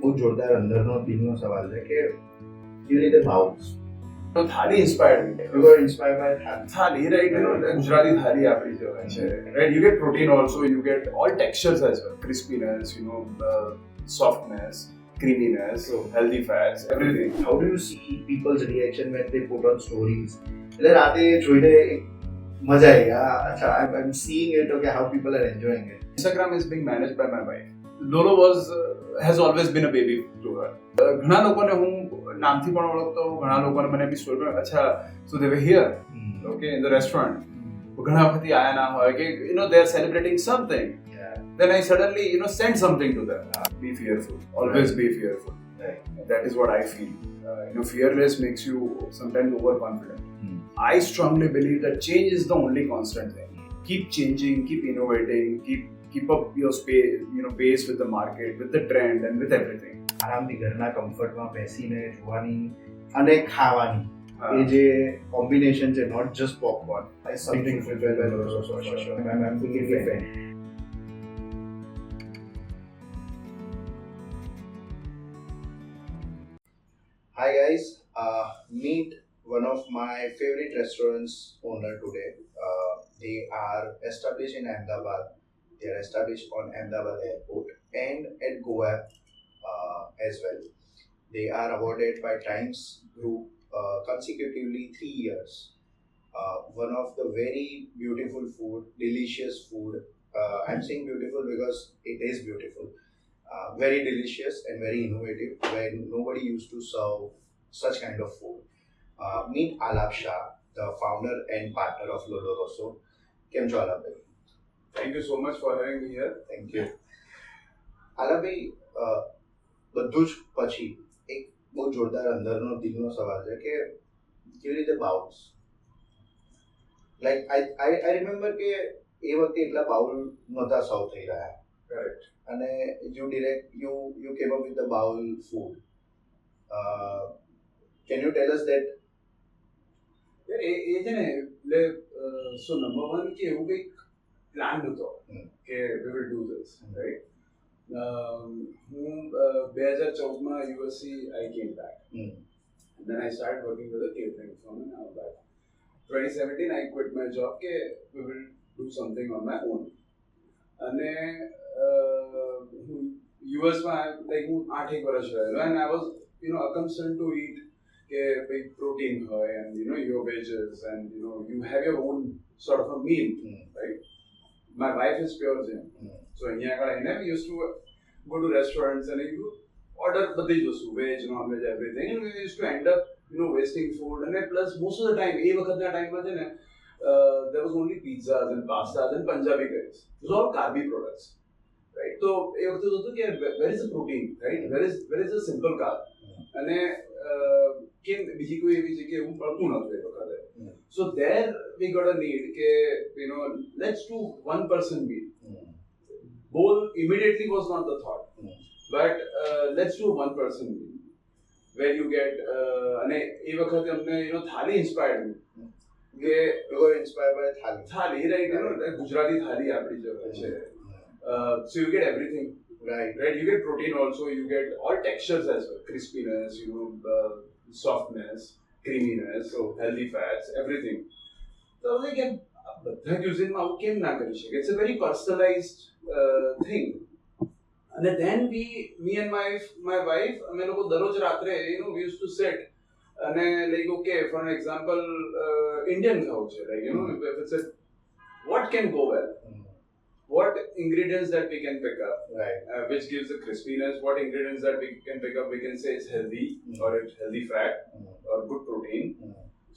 બહુ જોરદાર અંદરનો દિલનો સવાલ છે કે કેવી રીતે ભાવ તો થાળી inspired me. You were inspired by that. Thali, right? You know, Gujarati thali આપણી જે હોય છે, right? You get protein also, you get all textures as well, crispiness, you know, softness, creaminess, healthy fats, everything. How do you see people's reaction when they put on stories? એટલે રાતે જોઈને મજા આવી અચ્છા I'm seeing it, okay, how people are enjoying it. Instagram is being managed by my wife. Lolo has always been a baby to her. ઘણા લોકોને હું નામથી પણ ઓળખતો હોઉં, ઘણા લોકોને મને બી સ્ટોરી પણ અચ્છા so they were here, okay, in the restaurant. ઘણા વખત આયા ના હોય કે you know they are celebrating something. Then I suddenly send something to them. Be fearful. Always be fearful. Right. That is what I feel. Fearless makes you sometimes overconfident. I strongly believe that change is the only constant thing. Keep changing, keep innovating, keep up your pace with the market, with the trend and with everything. આરામથી ઘરના કમ્ફર્ટમાં બેસીને જોવાની અને ખાવાની એ જે combination છે, not just popcorn, something I'm fully fan. Hi guys, meet one of my favorite restaurants owner today. They are established in Ahmedabad. They are established on Ahmedabad Airport and at Goa as well. They are awarded by Times Group consecutively 3 years. One of the very beautiful food, delicious food. I'm saying beautiful because it is beautiful. Very delicious and very innovative when nobody used to serve such kind of food. Meet Alap Shah, the founder and partner of Lolo Rosso. Kem cho Alap bhai? Thank you so much for having me here. Thank you. Alap bhai, બધું જ પછી એક બહુ જોરદાર અંદરનો દિલનો સવાલ છે કે કેવી રીતે બાઉલ્સ લાઈક I remember કે એ વખતે એટલા બાઉલ નહોતા સર્વ થઈ રહ્યા. Correct. અને you came up with the bowl food. Can you tell us that? એ છે ને એટલે સો નંબર 1 કે એવું કંઈક પ્લાન હતો કે we will do this, right? હું 2014 USC I came back. And then I started working with a catering firm and I was back. 2017 I quit my job કે we will do something on my own. અને યુએસમાં like હું 8 વર્ષ રહેલો and I was accustomed to eat કે ભાઈ protein હોય and your veggies and you have your own sort of a meal, right? My wife is pure Jain, so અહીંયા આગળ આવીને we used to go to restaurants and you order બધી જ વસ્તુ veg, non-veg, everything, and we used to end up wasting food. And plus most of the time એ વખતના ટાઈમમાં છે ને there was only pizzas and pastas and Punjabi curries. Those are all carby products, right? So એ વખતે હતું કે where is the protein, right? Where is the simple carb? અને કેમ બીજી કોઈ એવી જગ્યાએ એવું મળતું નહોતું એ વખતે. So there we got a need કે let's do one person meal. Bowl immediately was not the thought, but let's do one person meal where you get અને એ વખતે અમને થાલી inspired me. કે You were inspired by thali, right? Gujarati thali આપણી જે હોય છે. So you get everything, right? You get protein also, you get all textures as well, crispiness, softness, creaminess, healthy fats, everything. So I was like, બધા cuisine આવું કેમ ના કરી શકે? It's a very personalized thing. And then me and my wife, અમે લોકો દરરોજ રાત્રે we used to sit and like, okay, for an example, Indian ખાવું છે, like if it's what can go well, what ingredients that we can pick up, right? Which gives the crispiness, what ingredients that we can pick up, we can say it's healthy or it's healthy fat or good protein.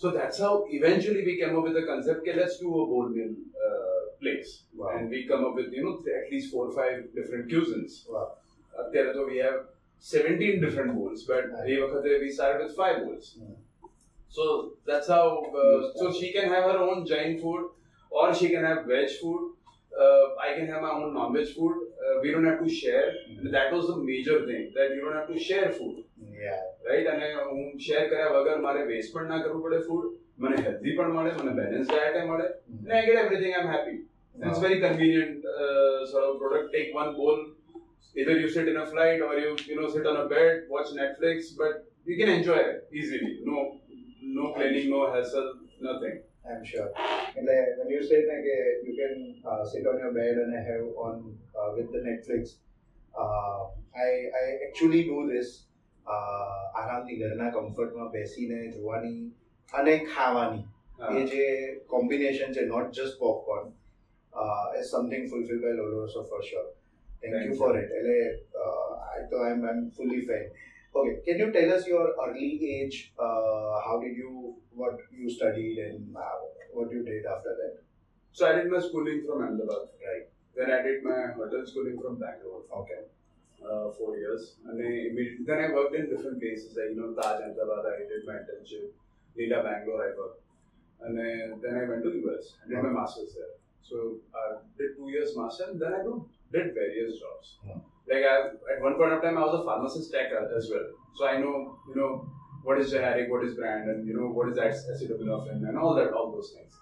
So that's how eventually we came up with the concept that let's do a bowl meal place. Wow. And we come up with at least 4 or 5 different cuisines. Wow. So we have 17 different bowls, but we started with 5 bowls. So that's how so she can have her own Jain food or she can have veg food. I can have my own non-veg food. We don't have to share. That was the major thing, that you don't have to share food. Yeah. Right? અને હું share કર્યા વગર મારે waste પણ ના કરવું પડે food, મને હેલ્ધી પણ મળે, મને બેલેન્સ ડાયટ મળે, and I get everything. I'm happy. Wow. It's very convenient sort of product. Take one bowl, either you sit in a flight or you sit on a bed, watch Netflix, but you can enjoy it easily. No cleaning, no hassle, nothing. I'm sure. And when you say like you can sit on your bed and have on with the Netflix, I actually do this. આરામથી ઘરના કમ્ફર્ટમાં બેસીને જોવાની અને ખાવાની એ જે combination છે not just popcorn is something fulfilled by Loloroso for sure. Thank you for it. I'm fully fan. Okay, can you tell us your early age? What you studied and what you did after that? So I did my schooling from Ahmedabad. Right. Then I did my hotel schooling from Bangalore. Okay. 4 years. And then I worked in different places like Taj Ahmedabad. I did my internship. Leela Bangalore I worked. And then I went to US. I did my masters there. So I did 2 years master. And then I did various jobs. Like at one point of time I was a pharmacist tech as well. So I know what is generic, what is brand, and what is acetaminophen and all those things.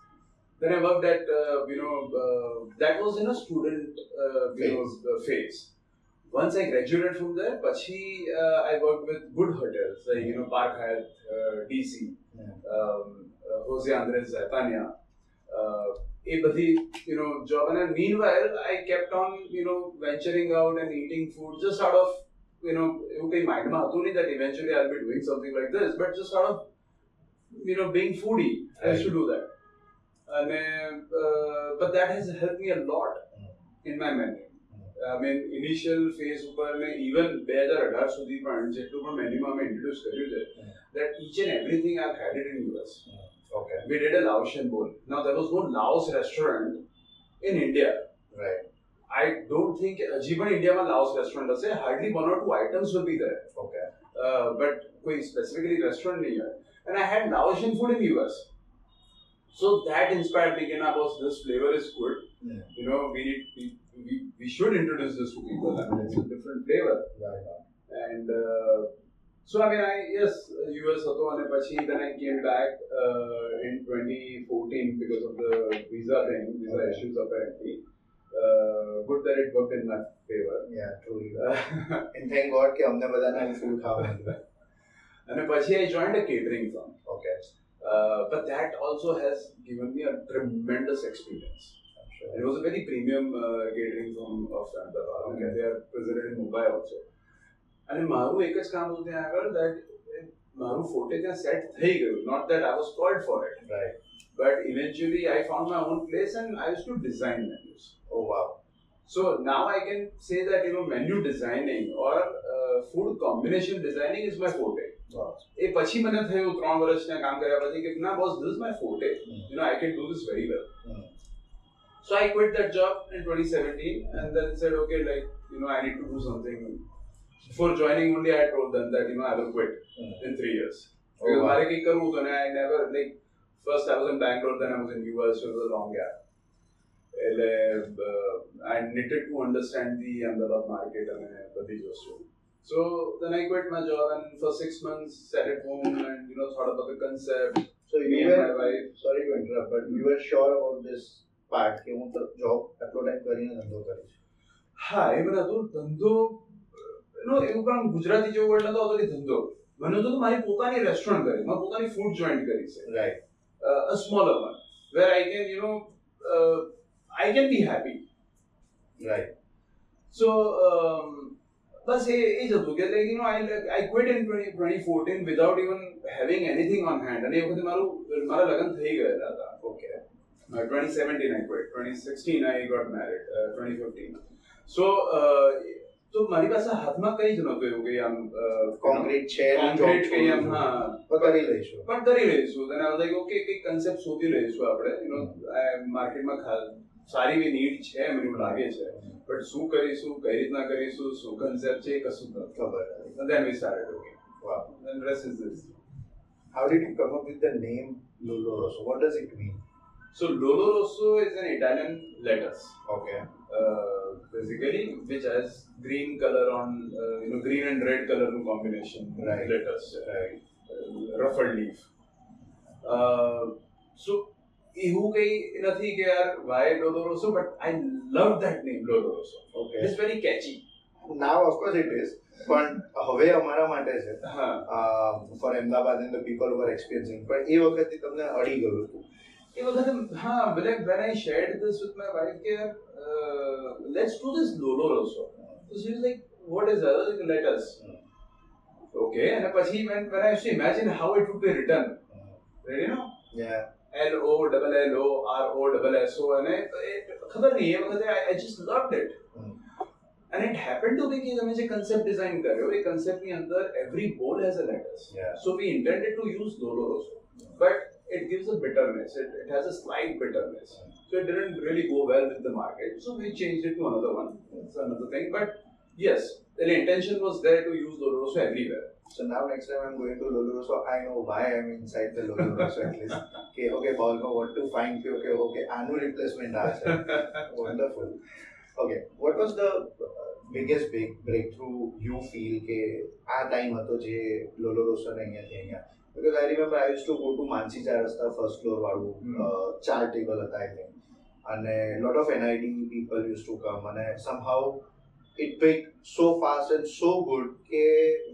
Then I worked at that was in a student phase. Once I graduated from there, I worked with good hotels like Park Hyatt, DC, Jose Andres Zaitania. A badi job, and meanwhile I kept on venturing out and eating food just out of એવું કઈ માઇન્ડમાં હતું નહીં that eventually I'll be doing something like this, but just out of being foodie, I used to do that. And but that has helped me a lot in my menu. I mean, initial phase ઉપર ને even 2018 સુધી પણ જેટલું પણ મેન્યુમાં અમે introduce કર્યું છે, that each and everything I've had it in US. Okay. We did a Laotian bowl. Now there was no Laos restaurant in India. Right. I don't think even India mein Laos restaurant hase. Hardly 1 or 2 items will be there. Okay. But koi specifically restaurant nahi hai. And I had Laotian food in US. So that inspired me. Boss, this flavor is good. Yeah. We should introduce this to people. I mean, it's a different flavor. Right. And so I mean, US હતો અને પછી then I came back in 2014 because of the visa issues apparently. Good that it worked in my favor. Yeah, truly. And thank God કે અમને બધાને food ખાવા મળ્યું. અને પછી I joined a catering firm. Okay. But that also has given me a tremendous experience. Sure. It was a very premium catering firm of Ahmedabad. Okay. They are present in Mumbai also. અને મારું એક જ કામ હતું ત્યાં આગળ that મારું ફોટે ત્યાં સેટ થઈ ગયું. Not that I was called for it. Right. But eventually I found my own place and I used to design menus. Oh wow. So now I can say that menu designing or food combination designing is my forte. Wow. એ પછી મને થયું 3 વર્ષના કામ કર્યા પછી કે ના boss, this is my forte. I can do this very well. So I quit that job in 2017 and then said okay, like I need to do something. Before joining only I told them that I will quit in 3 years. Because મારે કંઈક કરવું હતું ને I never first I was in Bangalore, then I was in US, so it was a long gap. I needed to understand the Ahmedabad market and badi વસ્તુ. So then I quit my job and for 6 months sat at home and thought about the concept. So you were, my wife, sorry to interrupt, but you were sure about this part કે હું job આટલો time કરીને ધંધો કરીશ? હા, એ મને હતું ધંધો એવું પણ ગુજરાતી જેવો વર્ડ નતો હતો કે ધંધો. મને હતું કે મારી પોતાની રેસ્ટોરન્ટ કરી, મારી પોતાની ફૂડ જોઈન્ટ કરી છે. Right. A smaller one where I can I can be happy. Right. So બસ એ જ હતું કે I quit in 2014 without even having anything on hand. અને એ વખતે મારા લગ્ન થઈ ગયેલા હતા. Okay. 2017 I quit. 2016 I got married. 2015. So તો મારી પાસે હાથમાં કઈ જ નહોતું એવું કે આમ કોન્ક્રીટ છે કઈ આમ હા કરી લઈશું then I was like okay કઈ કન્સેપ્ટ શોધી લઈશું આપણે માર્કેટમાં સારી એવી નીડ છે મને એવું લાગે છે બટ શું કરીશું કઈ રીતના કરીશું શું કન્સેપ્ટ છે કશું ખબર then we started working. Wow. Then rest is this. How did you come up with the name Loloroso? What does it mean? So Loloroso is an Italian lettuce. Okay. Basically, which has green color on, green and red color combination. Right. Lettuce. Right. Ruffled leaf. So, એવું કઈ નથી કે યાર why Loloroso, but I love that name Loloroso. Okay. It's very catchy. now of course it is, પણ હવે અમારા માટે છે હા for Ahmedabad and the people who are experiencing, પણ એ વખતે તમને અડી ગયું હતું. એ વખતે હા when I shared this with my wife કે let's do this Lolo also. So she was like, what is that? Like, let us. Okay, and પછી when I used to imagine how it would be written, right, you know, Yeah. LOLLO, અને ખબર નહીં એ વખતે I just loved it. And it happened to be કે તમે જે concept design કર્યો એ concept ની અંદર every bowl has a letters. Yeah. So we intended to use Lolo also, but it gives a bitterness. It has a slight bitterness. So it didn't really go well with the market. So we changed it to another one. It's another thing. But yes, the intention was there to use Lolo Rosso everywhere. So now next time I'm going to Lolo Rosso, I know why I'm inside the Lolo Rosso at least. Okay, ball ko what to find. Okay, annual replacement. Wonderful. Okay, what was the biggest breakthrough you feel કે આ time હતો જે લોલો રોસો ને અહીંયાથી અહીંયા? Because I remember I used to go to માનસી ચાર રસ્તા first floor વાળું ચાર ટેબલ હતા I think, અને lot of NID people used to come, અને somehow it picked so fast and so good કે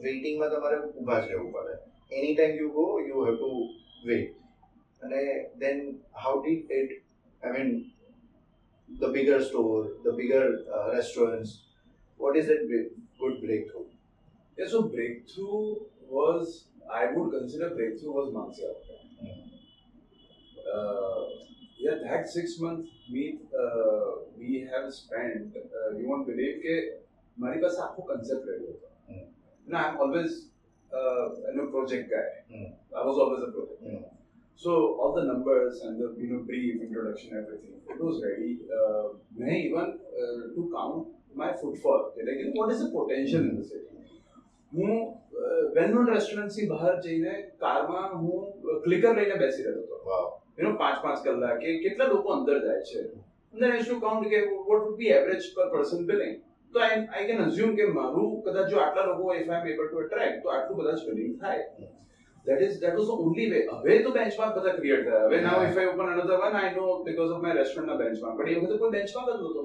વેઇટિંગમાં તમારે ઊભા જ રહેવું પડે. Anytime you go, you have to wait. અને then how did it, I mean, the bigger store, the bigger restaurants, what is that good breakthrough? Yeah, so breakthrough was, I would consider breakthrough was Mansi Outlet. Yeah, that 6 month meet we have spent, you won't believe કે મારી પાસે આખો concept ready હતો. And I'm always project guy. I was always a project guy. So all the numbers and the brief, introduction, everything, it was ready. May even to count my footfall. Like, what is the potential in the city? હું well-known restaurants ની બહાર જઈને કારમાં હું ક્લિકર લઈને બેસી રહેતો હતો. Wow. 5-5 કલાક કેટલા લોકો અંદર જાય છે. And then I used to count કે what would be average per person billing. So I can assume કે મારું કદાચ જો આટલા લોકો if I am able to attract તો આટલું કદાચ billing થાય. That was the only way. હવે તો બેન્ચમાર્ક બધા ક્રિએટ થયા. હવે now if I open another one, I know because of my restaurant ના બેન્ચમાર્ક. પણ એ વખતે કોઈ બેન્ચમાર્ક જ નહોતો.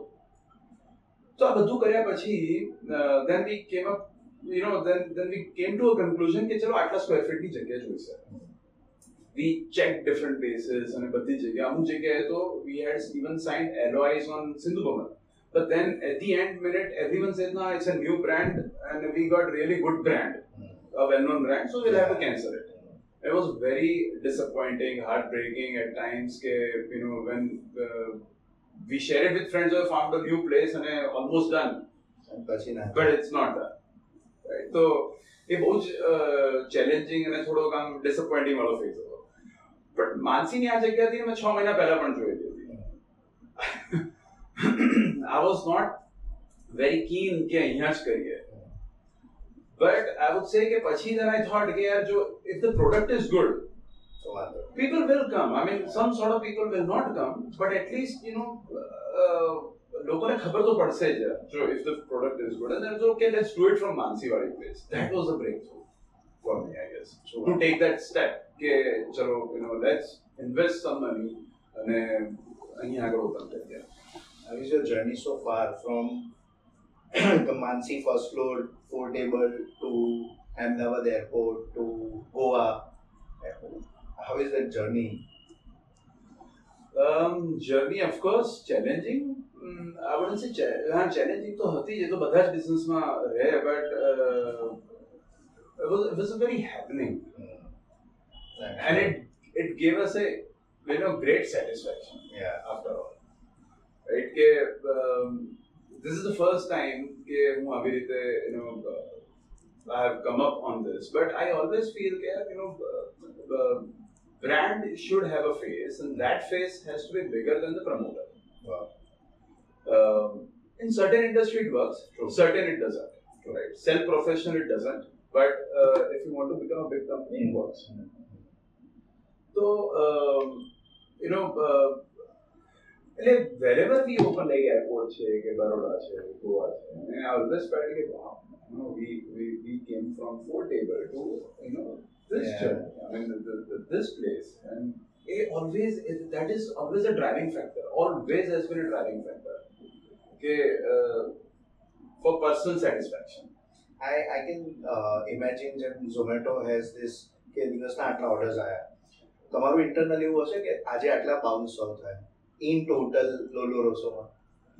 તો આ બધું કર્યા પછી then we came up, then we came to a conclusion કે ચલો આટલા સ્ક્વેર ફીટ ની જગ્યા જોઈશે. We checked different places અને બધી જગ્યા અમુક જગ્યાએ તો we had even signed LOIs on Sindhu Bhavan. But then at the end minute, everyone said, no, it's a new brand and we got really good brand, a well-known brand, so we'll have to cancel it. It was very disappointing, heartbreaking at times, when we share it with friends who have found a new place and almost done, but it's not done. Right? So, it was challenging and થોડો કામ disappointing વાળો phase હતો. But માનસીની આ જગ્યાથી મેં 6 મહિના પહેલા પણ જોઈ લીધી. I was not very keen કે અહીંયા જ કરીએ. But I would say કે પછી then I thought કે યાર જો if the product is good, people will come. I mean, some sort of people will not come, but at least લોકોને ખબર તો પડશે જ જો if the product is good, and then it's okay, let's do it from Mansiwadi place. That was a breakthrough for me, I guess. So to take that step કે ચલો let's invest some money અને અહીં આગળ open કરીએ. How is your journey so far from the Mansi first floor 4 table to Ahmedabad airport to Goa? How is that journey? Journey of course challenging. I wouldn't say challenging તો હતી જ, એ તો બધા જ બિઝનેસમાં રહે, but it was a very happening. And it gave us a great satisfaction. Yeah. After all, right? કે this is the first time કે હું આવી રીતે I have come up on this, but I always feel that brand should have a face, and that face has to be bigger than the promoter. Wow. In certain industry it works, True. certain it doesn't. True. Right? Self-professional it doesn't, but if you want to become a big company, it works. So wherever we open like airport છે કે બરોડા છે, ગોવા છે, I always felt કે wow, we came from 4 table to this journey. I mean this place, and that is always a driving factor. Always has been a driving factor. Okay, for for personal satisfaction. I can imagine જેમ Zomato has this કે દિવસના આટલા orders આવ્યા તમારું internal એવું હશે કે આજે આટલા બાઉલ સર્વ થાય ઇન ટોટલ લોલો રોસોમાં.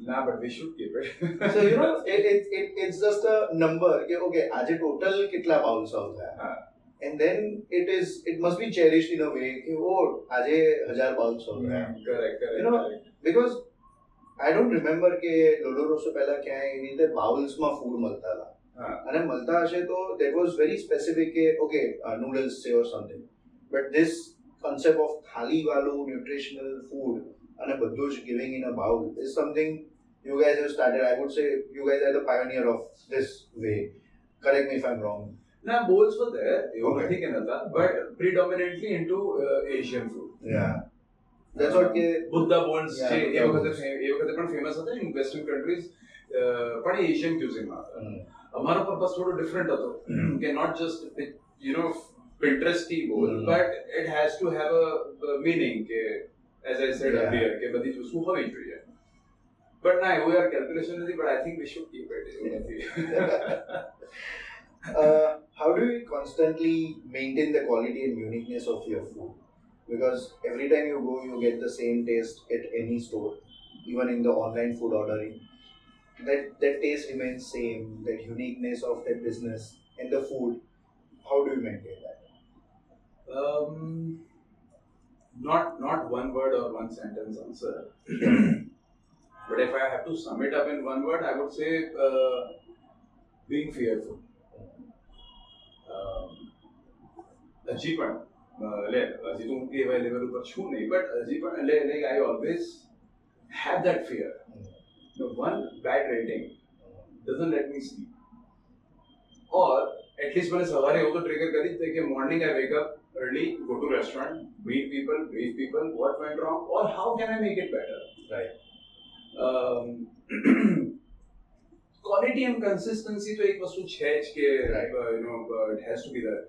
Nah, but we should keep it. So you know it's just a number કે okay આજે ટોટલ કેટલા બાઉલ સર્વ થયા and then it must be cherished in a way કે oh આજે 1000 બાઉલ સર્વ થયા. Correct. You know, because I don't remember કે લોલો રોસો પહેલા ક્યાંય એવી રીતે બાઉલ્સમાં ફૂડ મળતા હતા અને મળતા હશે તો that was very specific કે okay noodles say or something, but this concept of thali વાળું nutritional food and બધું જ giving in a bowl is something you guys have started. I would say you guys are the pioneer of this way. Correct me if I'm wrong. Now bowls were there, Okay. but predominantly into Asian food. Yeah. That's what કે Buddha bowls Yeah, છે Buddha એ bowls. વખતે પણ famous હતા in western countries પણ Asian ક્યુઝિનમાં હતા. અમારો purpose થોડો ડિફરન્ટ હતો કે not just Pinteresty bowl, but it has to have a meaning કે as I said earlier કે બધી વસ્તુ હોવી જોઈએ. But ના એવું યાર કેલ્ક્યુલેશન નથી, but I think we should keep it. How do you constantly maintain the quality and uniqueness of your food? Because every time you go, you get the same taste at any store, even in the online food ordering. That taste remains same, that uniqueness of that business and the food. How do you maintain that? Not one word or one sentence answer. But if I have to sum it up in one word, I would say being fearful. હજી પણ હજી તો હું એવા level ઉપર છું નહીં, but હજી પણ like I always have that fear. One bad rating doesn't let me sleep. Or at least મને સવારે એવું તો ટ્રિગર કરી દે કે morning I wake up early, go to restaurant, meet people, brief people, what went wrong, or how can I make it better? Right. Quality and consistency તો એક વસ્તુ છે જ કે Right. it has to be there.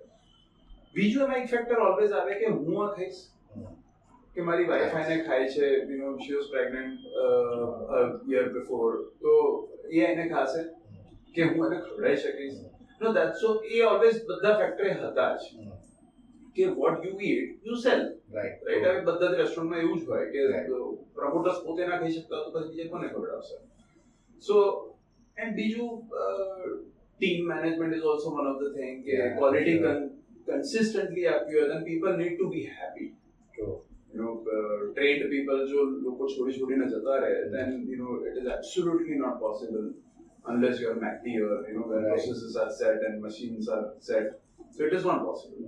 બીજું એમાં એક factor always આવે કે હું આ ખાઈશ કે મારી વાઈફ આને ખાય છે, she was pregnant a year before, તો એ એને ખાશે કે હું એને ખવડાવી શકીશ. No, that's so A always બધા ફેક્ટર હતા જ કે what you eat you sell. Right. Right. હવે બધા જ રેસ્ટોરન્ટમાં એવું જ હોય કે પ્રમોટર્સ પોતે ના ખાઈ શકતા તો પછી બીજે કોને ખવડાવશે. સો એન્ડ બીજું team management is also one of the thing કે quality consistently આપવી હોય then people need to be happy. True. Trained people જો લોકો છોડીને જતા રહે then it is absolutely not possible unless you are MACD or where processes are set and machines are set. So it is not possible.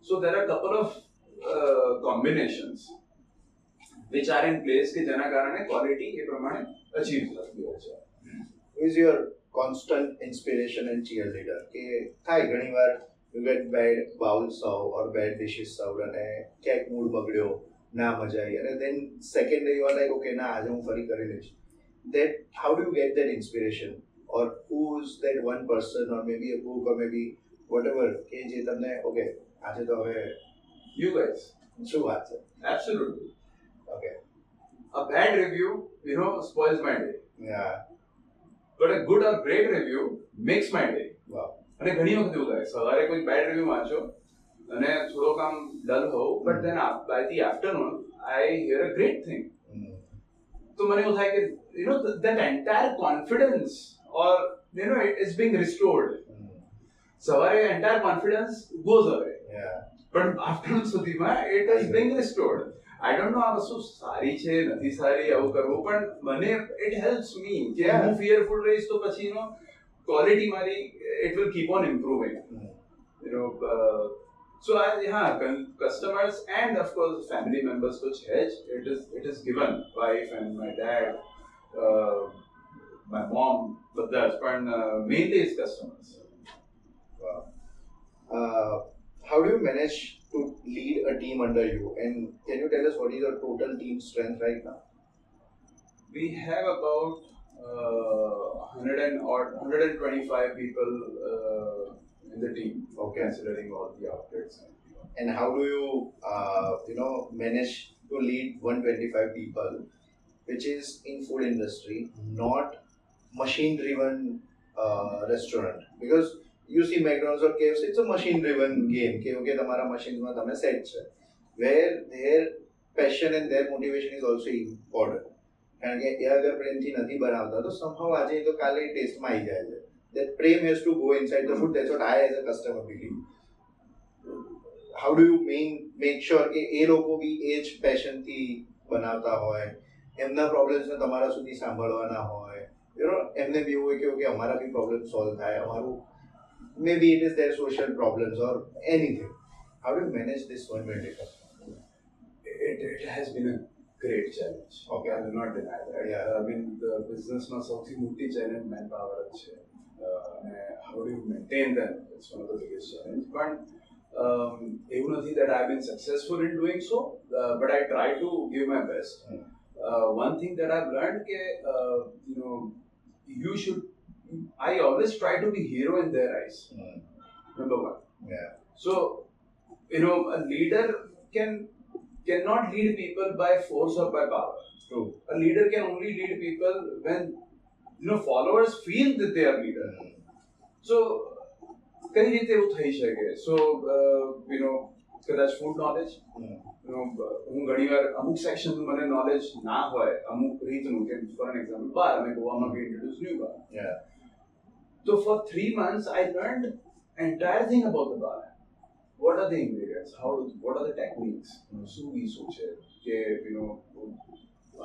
So there are a couple of combinations which are in place કે જેના કારણે quality એ પ્રમાણે achieve થતી હોય છે. Who is your constant inspiration and cheerleader? કે થાય ઘણીવાર you get bad bowl served or bad dishes served અને ક્યાંક મૂડ બગડ્યો, ના મજા આવી અને then second day you are like okay ના આજે હું ફરી કરી લઈશ. That how do you get that inspiration or who's that one person or maybe a book or maybe whatever કે જે તમને okay આજે તો હવે You guys. શું વાત છે? Absolutely. Okay. A bad review spoils my day, Yeah. but a good or great review makes my day. Wow. અને ઘણી વખત એવું થાય સવારે કોઈ બેડ રિવ્યુ વાંચો અને થોડોક આમ ડલ હોઉં but than by the afternoon I here a great thing. તો મને એવું થાય કે that entire confidence or it is being restored. સવારે entire confidence goes away, Yeah. but afternoon સુધીમાં it is being restored. I don't know આ વસ્તુ સારી છે નથી સારી આવું કરવું, પણ મને it helps me કે હું fearful રહીશ તો પછી quality મારી it will keep on improving. So customers and of course family members to change. It is given wife and my dad, my mom, but that's but mainly it's customers. Wow. How do you manage to lead a team under you? And can you tell us what is your total team strength right now? We have about 125 people in the team, Okay. considering all the outlets. And how do you, manage to lead 125 people, which is in food industry, not machine-driven restaurant because you see McDonald's or KFC, it's a machine driven game કે okay તમારા machines માં તમે set છે where their passion and their motivation is also important કારણ કે એ અગર પ્રેમથી નથી બનાવતા તો somehow આજે તો કાલે ટેસ્ટમાં આવી જાય છે that prem has to go inside the food. That's what I as a customer believe. How do you make sure કે એ લોકો બી એ જ પેશનથી બનાવતા હોય એમના પ્રોબ્લેમ્સને તમારા સુધી સાંભળવાના હોય એમને બી એવું હોય કે ઓકે અમારા બી પ્રોબ્લેમ સોલ્વ થાય અમારું maybe it is there social problems or anything how do manage this 120 customers? It has been a great challenge. Okay. I will not deny that. Yeah. I mean, the business માં સૌથી મોટી challenge manpower જ છે. How do you maintain them? It's one of the biggest challenges. But even નથી that I've been successful in doing so, but I try to give my best. One thing that I've learned, you should. I always try to be hero in their eyes. Number one. Yeah. So, a leader cannot lead people by force or by power. True. A leader can only lead people when followers feel that they are leader. So કઈ રીતે એવું થઈ શકે? So કદાચ food knowledge, હું ઘણીવાર અમુક સેક્શનનું મને નોલેજ ના હોય અમુક રીતનું કે ફોર એન એક્ઝામ્પલ બાર અમે ગોવામાં be introduce new bar. So for 3 months I learned entire thing about the bar. What are the ingredients? What are the techniques? શું છે કે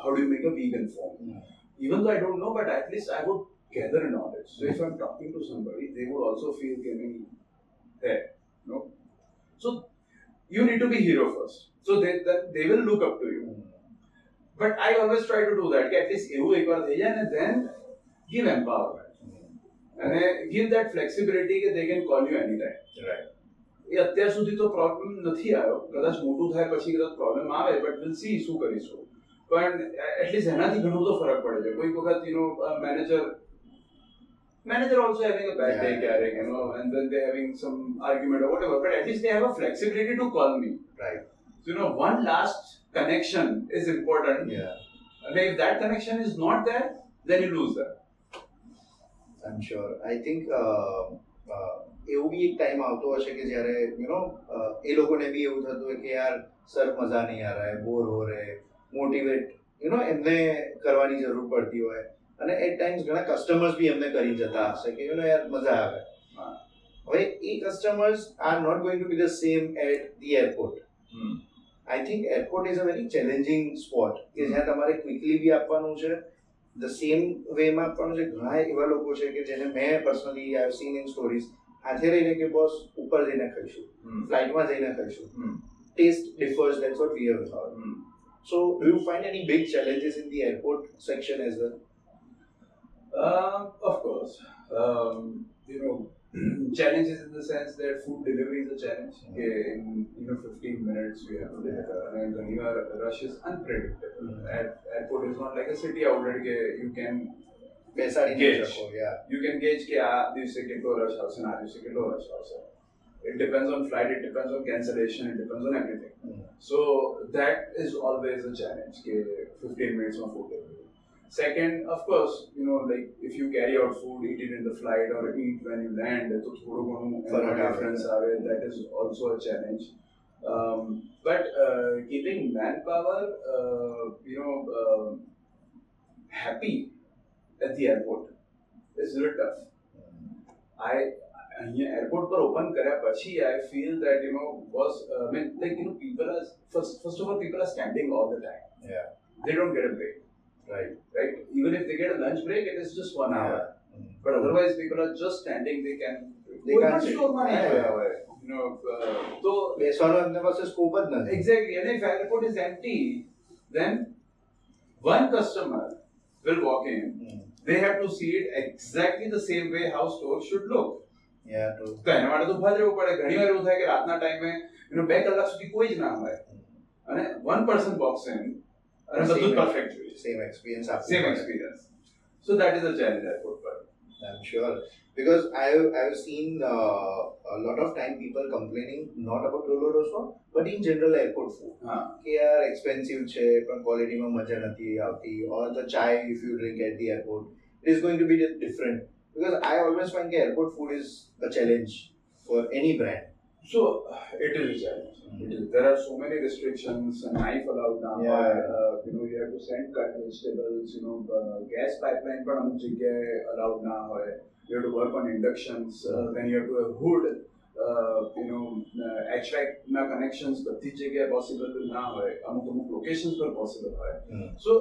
how do you make a vegan foam? Even though I don't know, but at least I would gather knowledge. So if I'm talking to somebody, they would also feel giving hey, So you need to be hero first. So they will look up to you. But I always try to do that. At least એવું એકવાર થઈ જાય ને then give empowerment. And give that flexibility that they can call you anytime. Right. એ અત્યાર સુધી તો problem નથી આવ્યો, કદાચ મોટું થાય પછી કદાચ પ્રોબ્લેમ આવે, બટ વિલ સી શું કરીશું. પણ એટલીસ્ટ એનાથી ઘણો બધો ફરક પડે છે. કોઈક વખત manager also having a bad day carrying, and then they're having some argument or whatever, but at least they have a flexibility to call me. Right. So one last connection is important. Yeah. And if that connection is not there, then you lose that. I'm sure. I think એવું બી એક time આવતો હશે કે જ્યારે એ લોકોને બી એવું થતું હોય કે યાર સર મજા નહીં આ રહા હે, બોર હો રહે, મોટિવેટ એમને કરવાની જરૂર પડતી હોય અને એટ ટાઈમ્સ ઘણા કસ્ટમર્સ બી એમને કરી જતા હશે કે યાર મજા આવે. હવે એ customers are not going to be the same at the airport. I think airport is a very challenging spot કે જ્યાં તમારે ક્વિકલી બી આપવાનું છે, ધ સેમ વેમાં આપવાનું છે. ઘણા એવા લોકો છે કે જેને મેં personally I have seen in stories હાથે રહીને કે બોસ ઉપર જઈને ખાઈશું, ફ્લાઇટમાં જઈને ખાઈશું. Taste differs, that's what we have heard. So do you find any big challenges in the airport section as well? Of course. Challenges in the sense that food delivery is a challenge. In 15 minutes we have to deliver, and whenever rush is unpredictable. Airport is not like a city outlet you can gauge. You can gauge કે આ દિવસે કેટલો rush આવશે ને આ દિવસે કેટલો rush આવશે. It depends on flight, it depends on cancellation, it depends on everything. So that is always a challenge. 15 minutes of food delivery. Second, of course, like if you carry out food, eat it in the flight or eat when you land, so thodo ghano difference aave, that is also a challenge. But keeping manpower, happy at the airport is a little tough. અહીંયા airport પર open કર્યા પછી I feel that people are first of all people are standing all the time. Yeah. They don't get a break. Right. Even if they get a lunch break, it is just 1 hour. But otherwise people are just standing. They can't store money. So બેસવાનો એમને પાસે scope જ નથી. Exactly. And if airport is empty, then one customer will walk in. They have to see it exactly the same way how store should look. Yeah, true. તો એના માટે તો ઉભા જ રહેવું પડે. ઘણીવાર એવું થાય કે રાતના ટાઈમે 2 કલાક સુધી કોઈ જ ના હોય અને one person walks in અને બધું પરફેક્ટ જોઈએ. Same experience. So that is a challenge airport પર. I'm sure, because I've seen a lot of time people complaining not about Doloroso but in general airport food. કે યાર expensive છે પણ ક્વોલિટીમાં મજા નથી આવતી, or the chai if you drink at the airport it is going to be different Because I always find that airport food is a challenge for any brand. So it is a challenge. It is. There are so many restrictions. Knife allowed now. Yeah. You have to send cut vegetables. Gas pipeline પણ અમુક જગ્યાએ allowed ના હોય. You have to work on inductions. Then you have to have hood. HVAC ના connections બધી જ જગ્યાએ possible ના હોય. અમુક locations પર possible હોય. So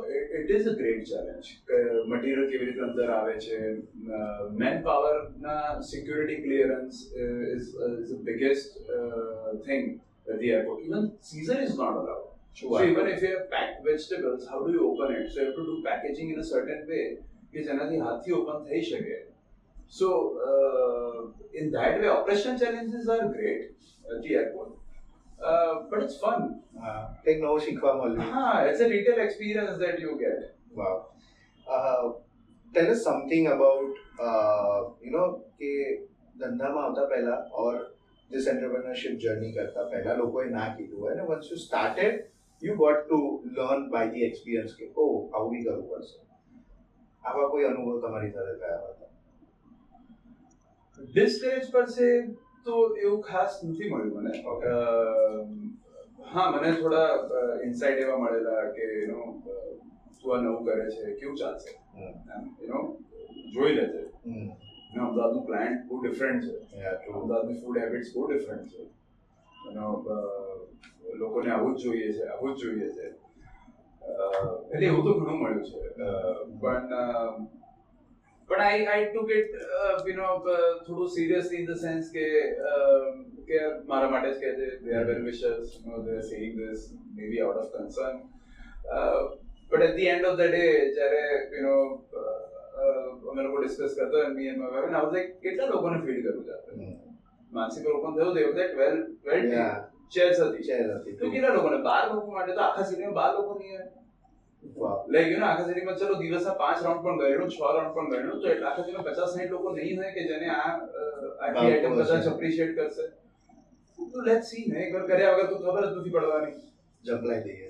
it is a great challenge. Material કેવી રીતે અંદર આવે છે. Manpower ના security clearance is the biggest thing at the airport. Even Caesar is not allowed. Sure. So even if you have packed vegetables, how do you open it? So you have to do packaging in a certain way કે જેનાથી હાથથી open થઈ શકે. So in that way, operational challenges are great at the airport, but it's fun. કંઈક નવું શીખવા મળ્યું. It's a retail experience that you get. Wow. Tell us something about કે ધંધામાં આવતા પહેલા or this entrepreneurship journey કરતા પહેલા લોકોએ ના કીધું હોય ને once you started you got to learn by the experience કે આવું બી કરવું પડશે. આવા કોઈ અનુભવ તમારી સાથે થયા હતા? ડિસ્કરેજ પર છે તો એવું ખાસ નથી મળ્યું મને. હા મને થોડા ઇન્સાઇટ એવા મળેલા કે તું આ નવું કરે છે કેવું ચાલશે જોઈ લેજે. અમદાવાદનું ક્લાયન્ટ બહુ ડિફરન્ટ છે. અમદાવાદની ફૂડ હેબિટ્સ બહુ ડિફરન્ટ છે. લોકોને આવું જ જોઈએ છે આવું જ જોઈએ છે એટલે એવું તો ઘણું મળ્યું છે. But I took it થોડું seriously in the sense કે મારા માટે જ કહે છે. They are well wishers, they are saying this maybe out of concern. But at the end of the day જ્યારે અમે લોકો ડિસ્કસ કરતા me and my wife and I was like કેટલા લોકોને ફીડ કરવું છે આપણે. માનસી પર ઓપન થયું તો that 12 ચેર્સ હતી તો કેટલા લોકોને 12 લોકો માટે તો આખા સિટીમાં 12 લોકો નહીં હોય. લાઈક આખા સિટીમાં ચલો દિવસના 5 રાઉન્ડ પણ ગયેલું 6 રાઉન્ડ પણ ગયેલું તો એટલે આખા સિટીમાં 50-60 લોકો નહીં હોય કે જેને આટલી આઈટમ બધા જ એપ્રિશિએટ કરશે. તો લેટ્સ સી ને એકવાર કર્યા વગર તો ખબર જ નથી પડવાની. જંપલાઈ દઈએ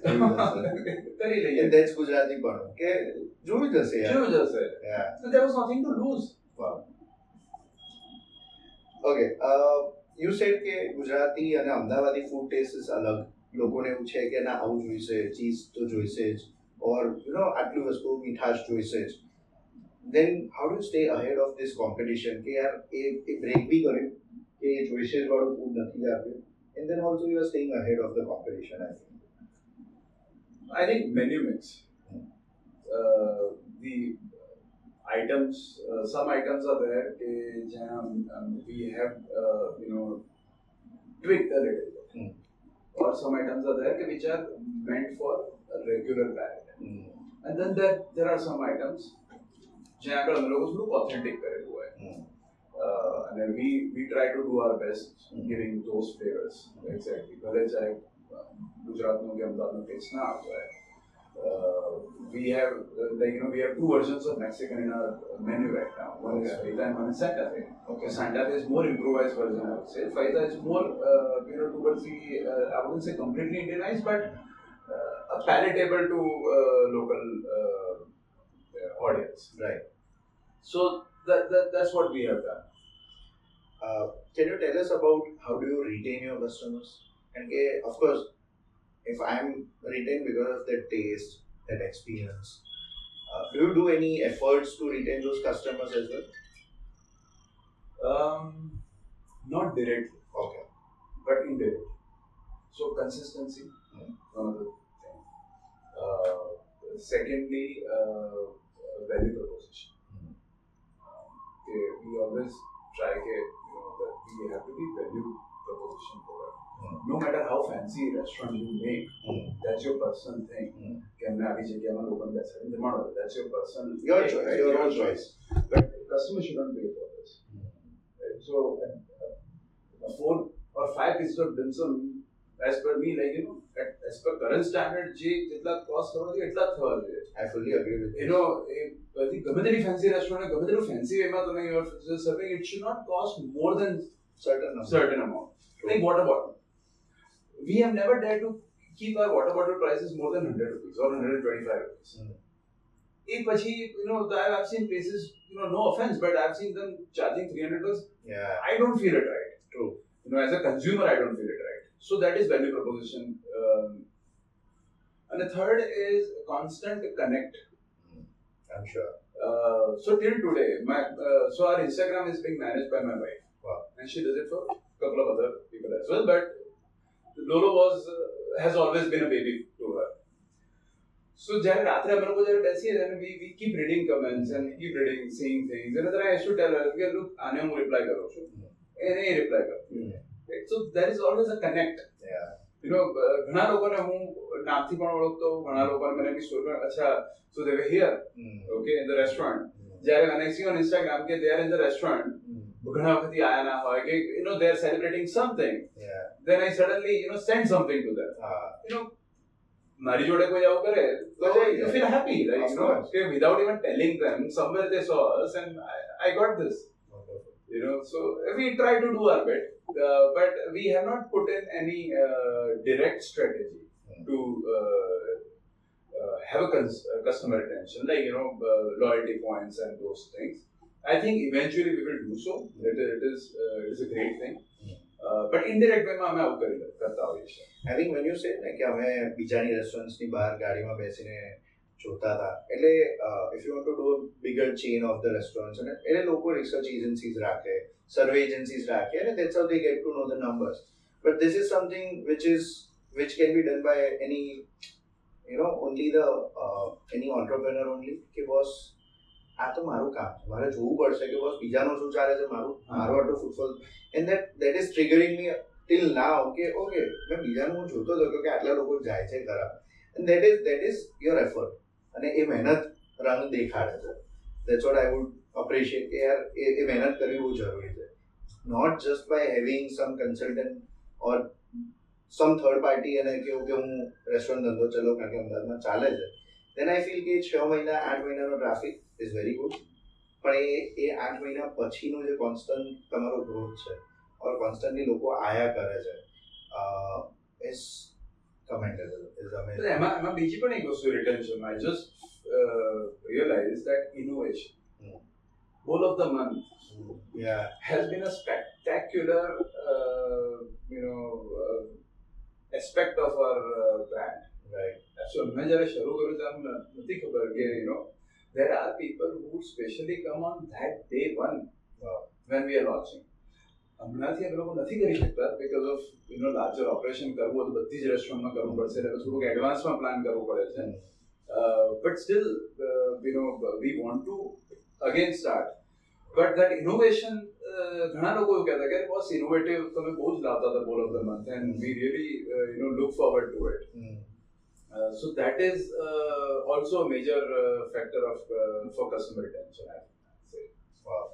કરી લઈએ. ધેટ્સ ગુજરાતી પણ કે જોઈ જશે so there was nothing to lose. Wow. Okay, you said કે ગુજરાતી અને અમદાવાદી ફૂડ ટેસ્ટ ઇઝ અલગ. લોકોને એવું છે કે ના આવું જોઈશે ચીઝ તો જોઈશે જ ઓર આટલી વસ્તુ મીઠાશ જોઈશે જ. Then how do you stay ahead of this competition કે યાર એ બ્રેક બી કર્યું કે જોઈશે જ વાળું ફૂડ નથી આપ્યું and then also you are staying ahead of the competition? I think menu mix. The items, some items are there we have tweaked a little bit. Or some items are there which are meant for a regular diet. And then there are some items જ્યાં આગળ અમે લોકો થોડું authentic કરેલું હોય. And we try to do our best giving those flavors. Exactly. ભલે ચાહે ગુજરાતનો કે અમદાવાદનો ટેસ્ટ ના આવતો હોય. We have we have two versions of Mexican in our menu right now. One is Faita and one is Santa Fe. Okay, Santa Fe is more improvised version, I would say. Faita is more towards the I wouldn't say completely Indianized, but palatable to local audience. Right. So that's what we have done. Can you tell us about how do you retain your customers? And of course, if I'm retained because of that taste, that experience, do you do any efforts to retain those customers as well? Not directly. Okay. But indirectly. So consistency, one of the things. Secondly, value proposition. We always try that we have to be value proposition product. No matter how fancy restaurant you make, that's your personal thing. That's your personal Your thing, choice, right? your own choice. But customers shouldn't pay for this. Right? So, 4 or 5 pieces of dim sum, as per me, as per current standard, જેટલા cost થવા જોઈએ એટલા જ થવા જોઈએ. I fully agree with you. ગમે તેની fancy restaurant, ગમે તેનું fancy wayમાં તમે you are serving, it should not cost more than certain amount. Like water bottle. We have never dared to keep our water bottle prices more than 100 rupees or 125 rupees. પછી I've seen places no offense, but I've seen them charging 300 because Yeah, I don't feel it right. true. As a consumer, I don't feel it right. So that is value proposition. And the third is constant connect. I'm sure. So till today, so our Instagram is being managed by my wife. Wow. And she does it for a couple of other people as well. But Lolo has always been a baby to her. So જ્યારે રાત્રે અમે લોકો જ્યારે બેસીએ અને we keep reading comments and keep reading, seeing things. And then I used to tell her, okay, look, આને હું reply કરું છું. એને reply કરું. Right? So there is always a connect. Yeah. ઘણા લોકોને હું નામથી પણ ઓળખતો, ઘણા લોકોને મને બી સ્ટોરી અચ્છા, so they were here, okay, in the restaurant. જ્યારે when I see on Instagram કે they are in the restaurant, ઘણા વખતથી આયા ના હોય કે they are celebrating something. Yeah. Then I suddenly send something to them. મારી જોડે કોઈ આવું કરે તો you feel happy, like okay, without even telling them, somewhere they saw us and I got this. So we try to do our bit, but we have not put in any direct strategy to have a customer retention, like loyalty points and those things. I think eventually we will do so. It is a great thing. But indirect way માં અમે આવું કરતા હોઈએ છીએ. I think when you say ને કે અમે બીજાની રેસ્ટોરન્ટ્સની બહાર ગાડીમાં બેસીને જોતા હતા, એટલે if you want to do a bigger chain of the restaurants, એટલે લોકો research agencies રાખે, survey agencies રાખે, and that's how they get to know the numbers. But this is something which can be done by any only the any entrepreneur only, કે boss આ તો મારું કામ છે, મારે જોવું પડશે કે બસ બીજાનું શું ચાલે છે, મારું આટલું footfall, and that is triggering me till now કે ઓકે મેં બીજાનું હું જોતો હતો કે આટલા લોકો જાય છે ખરા, and that is your effort, અને એ મહેનત રંગ દેખાડે છે. That's what I would appreciate કે યાર એ મહેનત કરવી બહુ જરૂરી છે, not just by having some consultant or some third party અને કેવું કે હું રેસ્ટોરન્ટ ધંધો ચલો કારણ કે અમદાવાદમાં ચાલે છે, then I feel કે 6 મહિના 8 મહિનાનો ટ્રાફિક is very good, પણ એ 8 મહિના પછીનો જે કોન્સ્ટન્ટ તમારો ગ્રોથ છે ઓર કોન્સ્ટન્ટલી લોકો આયા કરે છે is commendable, is amazing. એમાં બીજી પણ એક વસ્તુ retention, I just realized that innovation, Bowl of the Month, has been a spectacular aspect of our brand. Right. So મેં જ્યારે શરૂ કર્યું ત્યારે નથી ખબર કે there are people who specially come on that day one when we are launching. હમણાંથી અમે લોકો નથી કરી શકતા because of larger operation કરવું તો બધી જ રેસ્ટોરન્ટમાં કરવું પડશે એટલે થોડુંક એડવાન્સમાં પ્લાન કરવું પડે છે. But still we want to again start. But that innovation, ઘણા લોકો એવું કહેતા કે બોસ ઇનોવેટિવ તમે બહુ જ લાવતા હતા Bowl of the Month, and we really look forward to it. So that is also a major factor for customer retention, I say. Wow.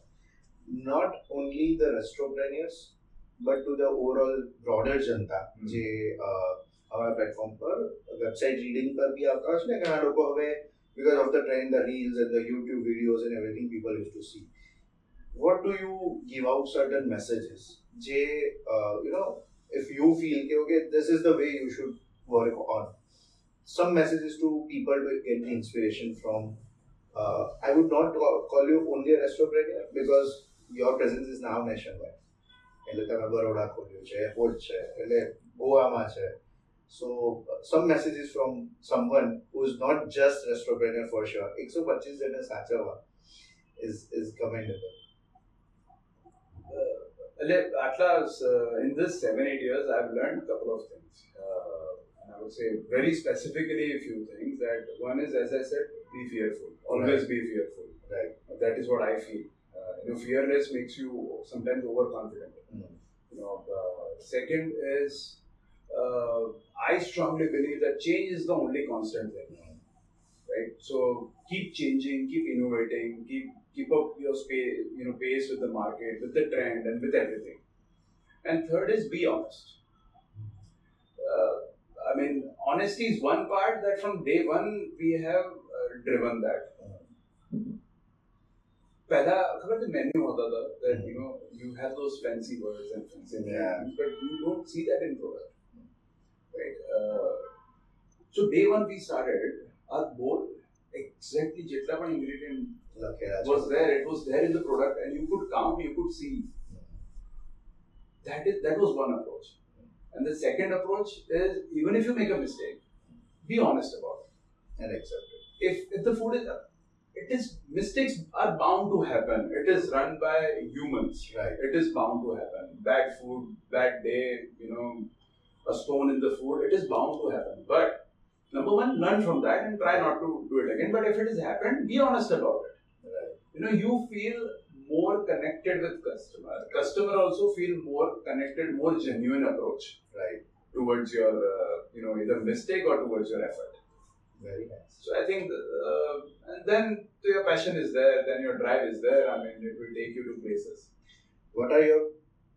Not only the restaurateurs, but to the overall broader जनता જે અમારા platform પર website reading પર બી આવતા હોય છે ને ઘણા લોકો હવે because of the trend, the reels and the YouTube videos and everything people used to see. What do you give out certain messages જે if you feel okay, this is the way you should work on, some messages to people to get inspiration from. I would not call you only a restaurateur because your presence is now nationwide. એટલે તમે બરોડા ખોલ્યું છે, airport છે, એટલે ગોવામાં છે. So some messages from someone who is not just restaurateur for sure. 125 જણને સાચવવા is commendable. In this 7-8 years, I've learned a couple of things. And I would say very specifically a few things. That one is, as I said, be fearful. Always be fearful. Right. That is what I feel. Fearless makes you sometimes overconfident. Second is, I strongly believe that change is the only constant thing. Right. So keep changing, keep innovating, keep up your pace with the market, with the trend, and with everything. And third is be honest. Honesty is one part that from day one we have driven that. पहला खबर है menu होता था that you have those fancy words and fancy names, but you don't see that in product, right? So day one we started our bowl exactly જેટલા પણ ingredient લખેલા છે. was there. It was there in the product, and you could count, you could see. That was one approach. And the second approach is, even if you make a mistake, be honest about it. And accept it. If the food is, it is, mistakes are bound to happen. It is run by humans. Right. It is bound to happen. Bad food, bad day, a stone in the food. It is bound to happen. But number one, learn from that and try not to do it again. But if it has happened, be honest about it. Right. You feel more connected with customer. Customer also feel more connected, more genuine approach. Right. Towards your, either mistake or towards your effort. Very nice. So I think, and then your passion is there, then your drive is there. I mean, it will take you to places. What are your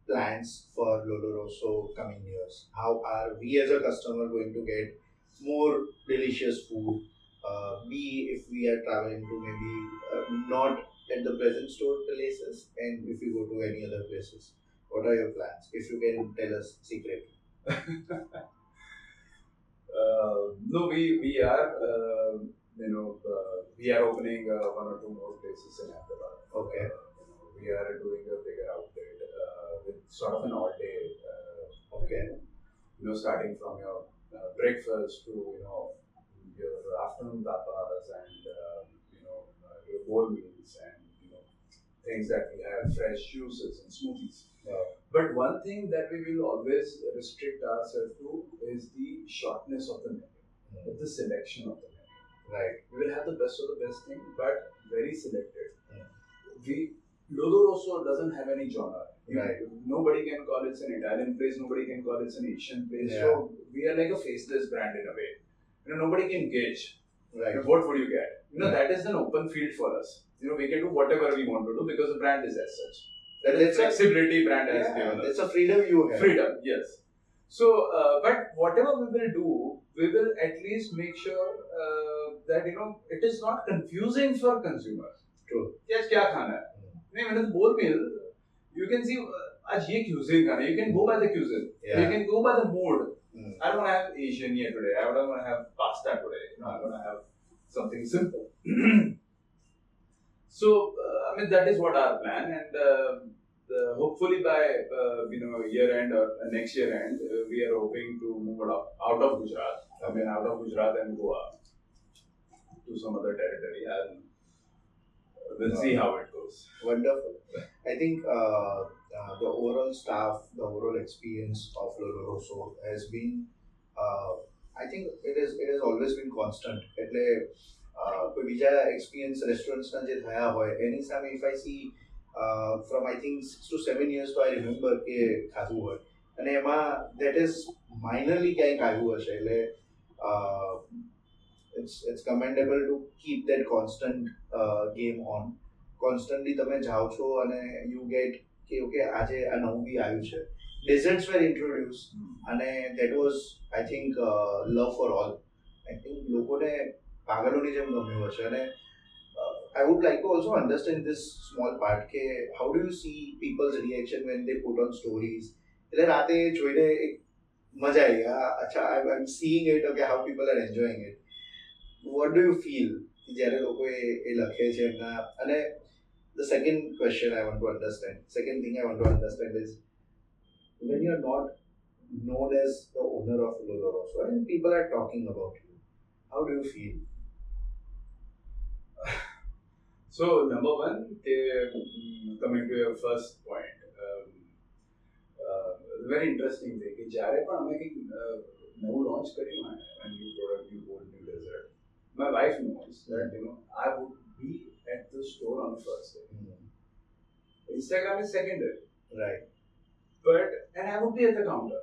plans for Lolo Rosso coming years? How are we as a customer going to get more delicious food? Be if we are traveling to maybe not at the present store places, and if you go to any other places. What are your plans? If you can tell us secretly. No, we are, we are opening one or two more places in Ahmedabad. Okay. We are doing a bigger outlet with sort of an all day. Okay. Starting from your breakfast to your afternoon tapas and your bowl meals and things that we have, fresh juices and smoothies. But one thing that we will always restrict ourselves to is the shortness of the menu, the selection of the menu. Right. We will have the best of the best thing, but very selected. Lolo Rosso doesn't have any genre. Right. Nobody can call it an Italian place, nobody can call it an Asian place. Yeah. So we are like a faceless brand in a way. Nobody can gauge. Right. What would you get? That is an open field for us. We can do whatever we want to do because the brand is as such. That's flexibility brand has given us. It's a freedom you have. Freedom, yes. So, but whatever we will do, we will at least make sure that it is not confusing for consumers. True. Yes, kya khana hai? When it's bowl meal, you can see aaj ye cuisine khana. You can go by the cuisine. Yeah. You can go by the mood. I don't want to have Asian here today. I don't want to have pasta today. I want to have something simple. So, that is what our plan, and hopefully by year end or next year end, we are hoping to move out of Gujarat. Out of Gujarat and Goa to some other territory, and we'll see how it goes. Wonderful. I think the overall staff, the overall experience of Lolo Rosso has been, I think it has always been constant. એટલે કોઈ બીજા experience રેસ્ટોરન્ટ્સના જે થયા હોય એની સામે if I see from I think 6 to 7 years તો I remember કે ખાધું હોય અને એમાં that is minorly ક્યાંક આવ્યું હશે એટલે it's commendable to keep that constant game on. Constantly તમે જાઓ છો અને you get કે ઓકે આજે આ નવું બી આવ્યું છે. Desserts were introduced and that was I think love for all. I think લોકોને પાગલોની જેમ ગમ્યું હશે અને I would like to also understand this small part કે how do you see people's reaction when they put on stories. એટલે રાતે જોઈને એક મજા આવી અચ્છા I'm seeing it, okay, how people are enjoying it. What do you feel જ્યારે લોકો એ લખે છે એમના અને the second question I want to understand, second thing I want to understand is when you're not known as the owner of Lolo Rosso and people are talking about you, how do you feel? So number one, coming to your first point, very interesting thing કે જ્યારે પણ અમે કંઈક નવું launch કર્યું હોય a new product, new bold, new dessert, my wife knows that I would be at the store on the first day. Instagram is secondary. Right. And I would be at the counter.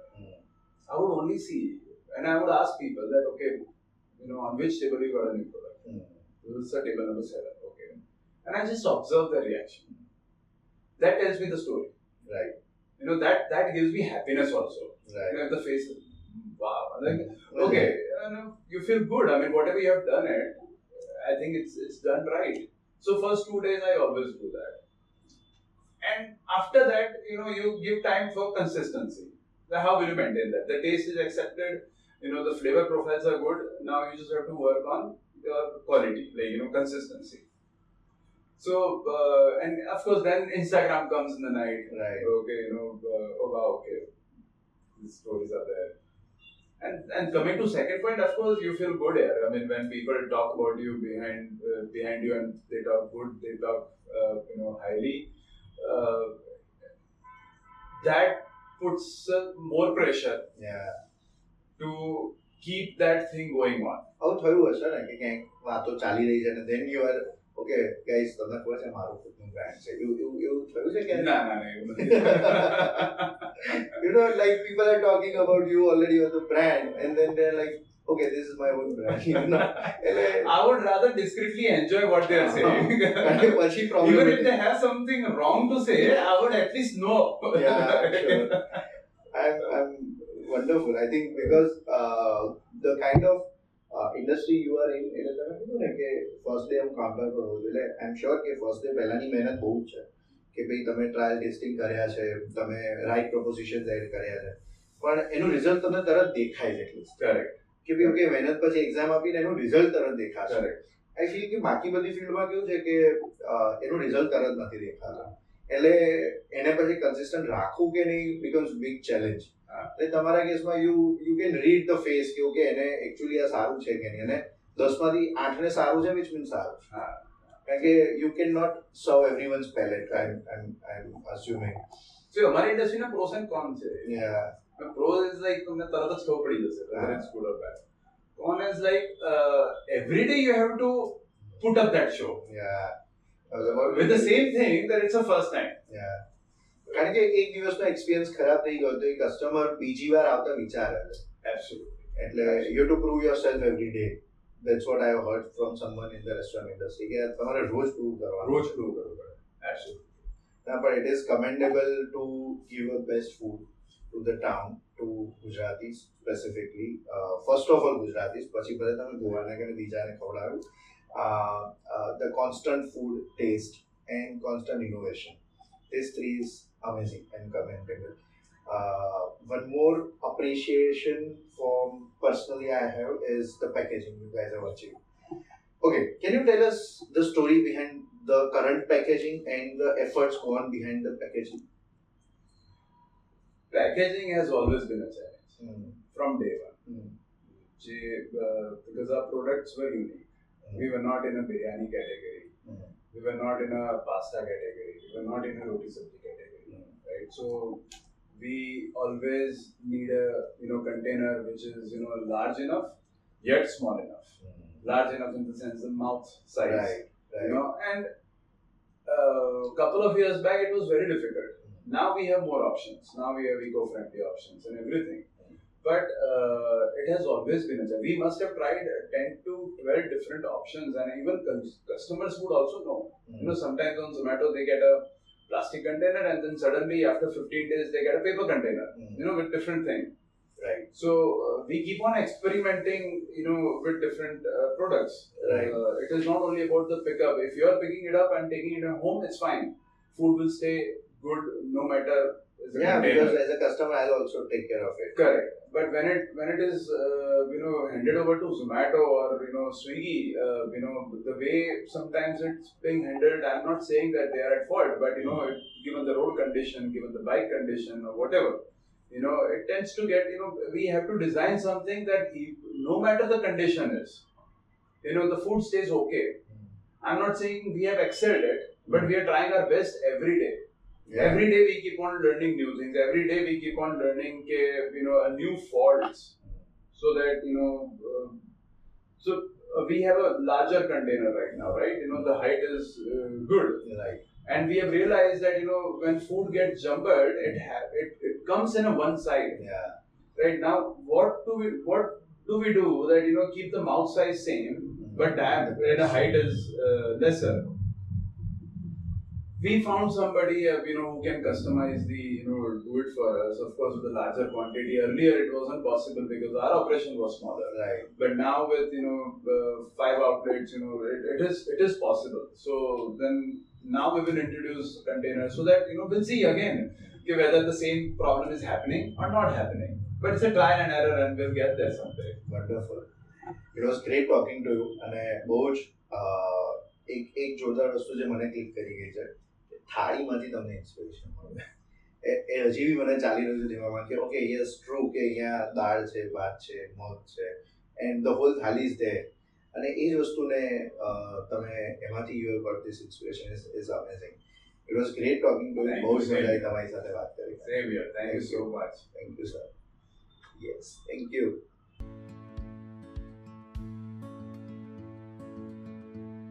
I would only see, and I would ask people that, okay, on which table you got a new product? This is table number 7, okay. And I just observe the reaction. That tells me the story. Right. That gives me happiness also. Right. If the face is, wow. Like, okay, you feel good. I mean, whatever you have done it, I think it's done right. So first 2 days I always do that. And after that, you give time for consistency. How will you maintain that? The taste is accepted, the flavor profiles are good. Now you just have to work on your quality, like, consistency. So and of course then Instagram comes in the night. Right. Okay, oh wow, okay, these stories are there. And coming to second point, of course, you feel good here. I mean, when people talk about you behind you and they talk good, they talk highly. Uh, that puts more pressure Yeah. to keep that thing going on. આવું થયું હશે ને કે ક્યાંક વાતો ચાલી રહી છે ને then you are okay guys તમને ખબર છે મારું ખુદનું brand છે એવું થયું છે કે ના એવું નથી. you know like people are talking about you already on the brand and then they're like okay this is my own brand I would rather discreetly enjoy what they are saying. પછી problem Even if they have something wrong to say, I would at least know. Yeah, sure. I'm wonderful. I think because the kind of industry you are in, એટલે તમે કીધું ને કે first day હું counter પર હોઉં એટલે આઈ am sure કે ફર્સ્ટ ડે પહેલાની મહેનત બહુ જ છે કે ભાઈ તમે ટ્રાયલ ટેસ્ટિંગ કર્યા છે તમે રાઇટ પ્રોપોઝિશન્સ એડ કર્યા છે પણ એનું રિઝલ્ટ તમને તરત દેખાય છે એટલીસ્ટ કરેક્ટ કે ભાઈ ઓકે મહેનત પછી એક્ઝામ આપીને એનું રિઝલ્ટ તરત દેખાશે કરેક્ટ આઈ ફીલ કે બાકી બધી ફિલ્ડમાં કેવું છે કે એનું રિઝલ્ટ તરત નથી દેખાતું એટલે એને પછી કન્સિસ્ટન્ટ રાખવું કે નહીં બીકમ્સ બિગ ચેલેન્જ એટલે તમારા કેસમાં you can read the face કે ઓકે એને એકચ્યુઅલી આ સારું છે કે નહીં અને 10માંથી 8ને સારું છે વિચ મીન્સ સારું છે કારણ કે યુ કેન નોટ સર્વ એવરીવન્સ પેલેટ આઈ એમ અસ્યુમિંગ સો અમારી ઇન્ડસ્ટ્રીના પ્રોસ એન્ડ કોન છે પ્રોસ ઇઝ લાઈક તમને તરત જ ખબર પડી જશે whether it's good or bad. Con is like every day you have to put up that show. Yeah. With the same thing that it's a first time. Yeah. કારણ કે એક દિવસનો એક્સપિરિયન્સ ખરાબ થઈ ગયો તો એ કસ્ટમર બીજી વાર આવતા વિચારે છે Absolutely. એટલે you two prove yourself every day that's what I have heard from someone in the restaurant industry કે તમારે રોજ પ્રૂવ કરવાનું રોજ પ્રૂવ કરવું પડે. Absolutely. ના પણ it is commendable to give a best food to the town to Gujaratis specifically first of all Gujaratis પછી ભલે તમે ગોવાના કે બીજાને ખવડાવ્યું the constant food taste and constant innovation these three is amazing and commendable. One more appreciation from personally I have is the packaging you guys have achieved. Okay, can you tell us the story behind the current packaging and the efforts gone behind the packaging? Packaging has always been a challenge from day one. Because our products were unique. We were not in a biryani category. We were not in a pasta category. We were not in a roti sabji category, right? So we always need a container which is large enough yet small enough. Large enough in the sense the mouth size, Right. And couple of years back it was very difficult. Now we have more options. Now we have eco-friendly options and everything. But it has always been a challenge. We must have tried 10 to 12 different options, and even customers would also know. Sometimes on Zomato they get a plastic container, and then suddenly after 15 days they get a paper container, with different things. Right. So we keep on experimenting, with different products. Right. It is not only about the pickup. If you are picking it up and taking it home, it's fine. Food will stay good no matter. Because as a customer, I'll also take care of it. Correct. But when it is handed over to Zomato or Swiggy, the way sometimes it's being handled, I'm not saying that they are at fault, but given the road condition, given the bike condition or whatever, it tends to get we have to design something that no matter the condition is, the food stays okay. I'm not saying we have excelled it, but we are trying our best every day. Yeah. Every day we keep on learning new things. Every day we keep on learning, a new faults, so that we have a larger container right now, right? The height is good, Right. And we have realized that when food gets jumbled, it comes in a one side. Yeah. Right now, what do we do that keep the mouth size same, but the height is lesser? We found somebody who can customize the do it for us. Of course, with a larger quantity. Earlier, it wasn't possible because our operation was smaller. Right. But now with 5 outlets, it is possible. So then now we will introduce containers so that we'll see again whether the same problem is happening or not happening. But it's a trial and error, and we'll get there someday. Wonderful. It was great talking to you, and બહુ જ એક જોરદાર વસ્તુ જે મને click કરી ગઈ છે કે થાળીમાંથી તમને ઇન્સ્પિરેશન મળે. એ હજી બી મને ચાલી રહ્યું છે દિમાગમાં કે ઓકે યસ ટ્રુ કે અહીંયા દાળ છે, ભાત છે, મગ છે and the whole thali is there. અને એ જ વસ્તુને તમે એમાંથી you got this inspiration is amazing. It was great talking to you. બહુ જ મજા આવી તમારી સાથે વાત કરી. Same here. Thank you so much. Thank you sir. Yes thank you.